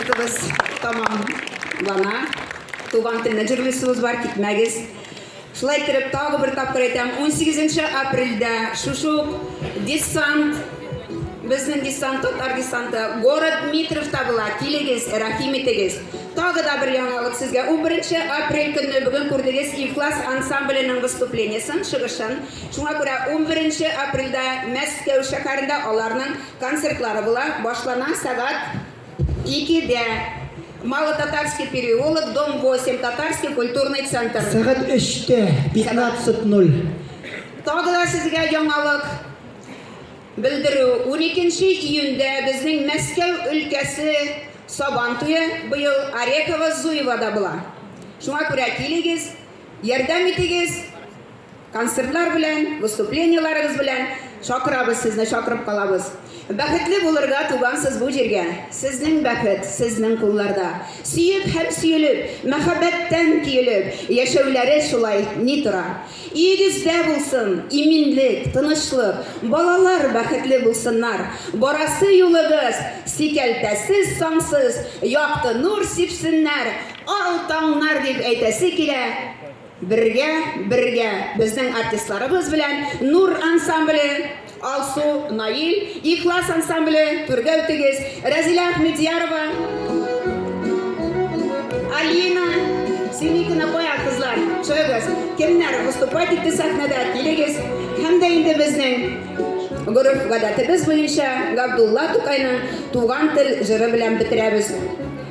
концертыбыз тамамлана. Туган телне җырлыйсыбыз бар, китмәгез. Шулай итеп, тагы бер тапкыр әйтәм, 18 апрельдә шушы десант, безнең десант, татар десанты, город Дмитровта була. Килегез, рәхим итегез. Тагы да бер яңалык сезгә. 11 апрель көнне бүген күрдегез Ихлас ансамбленең выступлениесен, чыгышын. Шуңа күрә 11 апрельдә Мәскәү шәһәрендә аларның концертлары була. Башлана сәгать 2-дә. Малотатарский переулок, дом 8, татарский культурный центр. Сәгать 3-тә, 15:00. Тагы да сезгә яңалык белдерү. 12 июньдә безнең Мәскәү өлкәсе Сабан туе быел Орехово-Зуевода була. Шуңа күрә килегез, ярдәм итегез, концертлар белән, выступлениеларыгыз белән шакырабыз сезне, шакырып калабыз. Бәхетле булырга тугансыз бу җиргә. Сезнең бәхет сезнең кулларда. Сөеп һәм сөелеп, мәхәббәттән киелеп, яшәүләре шулай ни тора. Игездә булсын, иминлек, тынычлык, балалар бәхетле булсыннар. Барасы юлыгыз сикәлтәсез, сансыз, якты нур сипсеннәр, ал таңнар дип әйтәсе килә. Бергә безнең артистларыбыз белән Нур ансамбле, Алсу, Наил, Ихлас ансамбле, түргә үтегез, Разилә Ахмедиярова, Алина, Синикина кая кызлар, чыгыз, кемнәр выступать итте сәхнәдә, килегез, һәм дә инде безнең гореф гадәтебез буенча Габдулла Тукайның туган тел җыры белән бетерәбез.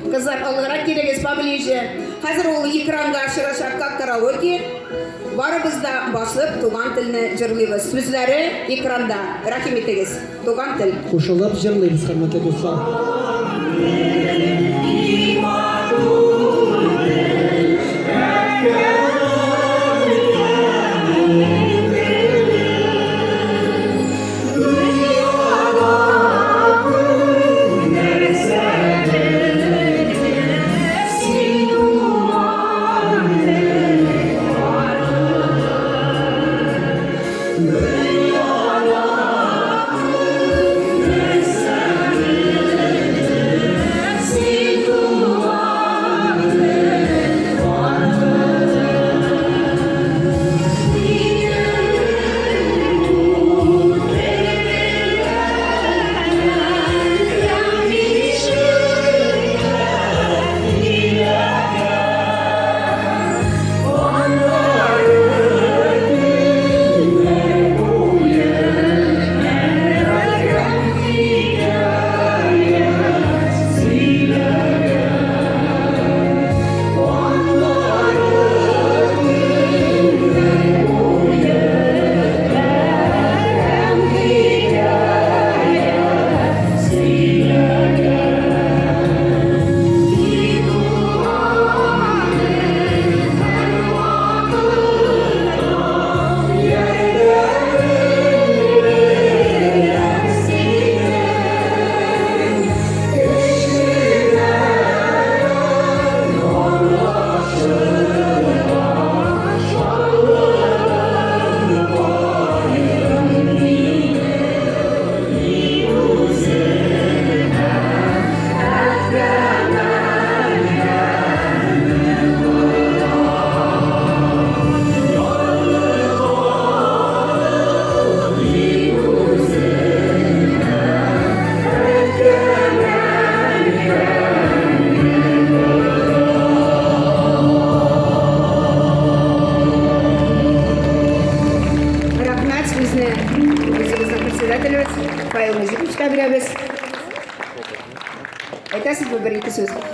Кызлар, алгырак килегез поближе. Хәзер ул экранга чыгачак как караоке. Барыбыз да басып туган телне җырлыйбыз. Сүзләре экранда. Рәхим итегез. Туган тел. Кушылып җырлыйбыз, хөрмәтле дуслар.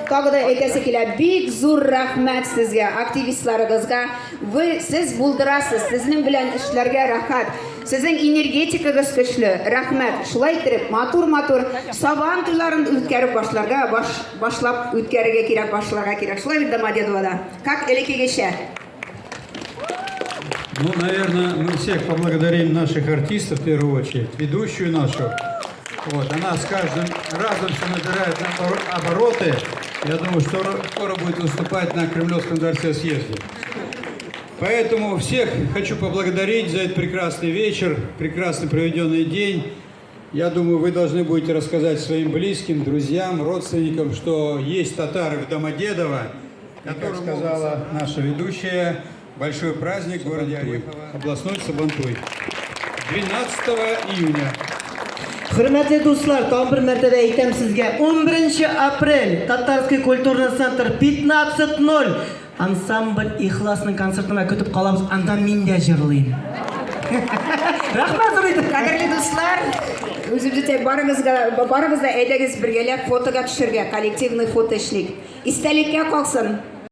Тагы да әйтәсе килә, бик зур рәхмәт сезгә, активистларыгызга. Сез булдырасыз, сезнең белән эшләргә рәхәт. Сезнең энергетикагыз көчле. Рәхмәт. Шулай итеп, матур Сабан туйларын үткәреп башлап үткәрергә кирәк, башларга кирәк. Шулай бит Домодедовода. Как элекегечә. Ну, наверное, мы всех поблагодарим наших артистов, в первую очередь, ведущую нашу. Вот, она с каждым разом все набирает обороты. Я думаю, что скоро будет выступать на Кремлевском дворце съезде. Поэтому всех хочу поблагодарить за этот прекрасный вечер, прекрасный проведенный день. Я думаю, вы должны будете рассказать своим близким, друзьям, родственникам, что есть татары в Домодедово. И, как сказала наша ведущая, большой праздник в городе Орехово, областной Сабантуй. 12 июня. Hürmetli dostlar, tam bir mertebe aytам sizga. 11 aprel Татарский культурный центр 15:00 ансамбль Ихласның концертына көтүп калабыз. Андан мин дә җырлыйм. Рахмат зур Кадерле дуслар, үзебездә барыгыз да әйдәгез бергәләп фотога төшәргә, коллективный фото эшлик. Истәлеккә калсын.